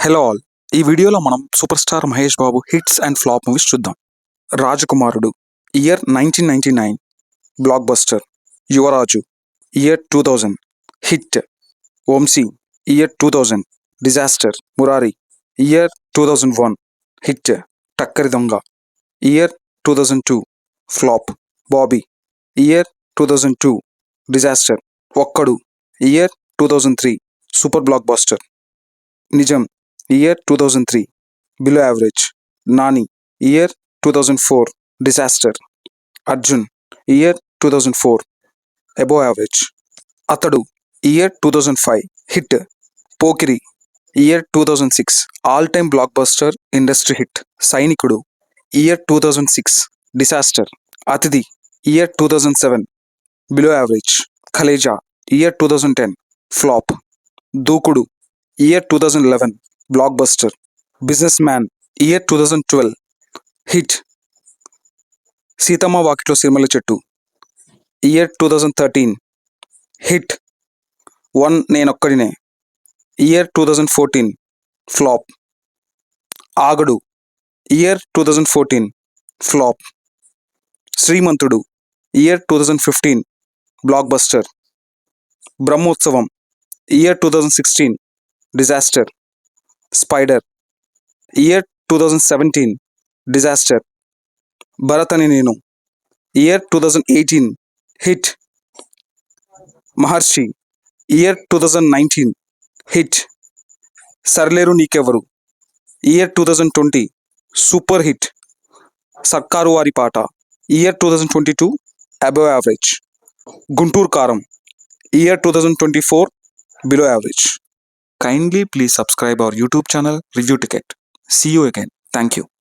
Hello all. ఈ వీడియోలో మనం super star Mahesh Babu hits and flop movies చూద్దాం. Rajakumarudu year 1999 blockbuster. Yuvaraju year 2000 hit. Vamsi year 2000 disaster. Murari year 2001 hit. Takkari Donga year 2002 flop. Bobby year 2002 disaster. Okkadu year 2003 super blockbuster. Nijam year 2003 below average. Naani year 2004 disaster. Arjun year 2004 above average. Athadu year 2005 hit. Pokiri year 2006 all time block buster industry hit. Sainikudu year 2006 disaster. Athidhi year 2007 below average. Khaleja year 2010 flop. Dookudu year 2011 blockbuster. Businessman year 2012 hit. Seethamma Vakitlo Sirimalle Chettu year 2013 hit. One Nenokkadine year 2014 flop. Aagadu year 2014 flop. Srimanthudu year 2015 blockbuster. Brahmotsavam year 2016 disaster. Spyder year 2017 disaster. Bharat Ane Nenu year 2018 hit. Maharshi year 2019 hit. Sarileru Neekevvaru year 2020 super hit. సర్కారు వారి పాట year 2022 above average. Guntur Kaaram year 2024 below average. Kindly please subscribe our YouTube channel Review Ticket. See you again. Thank you.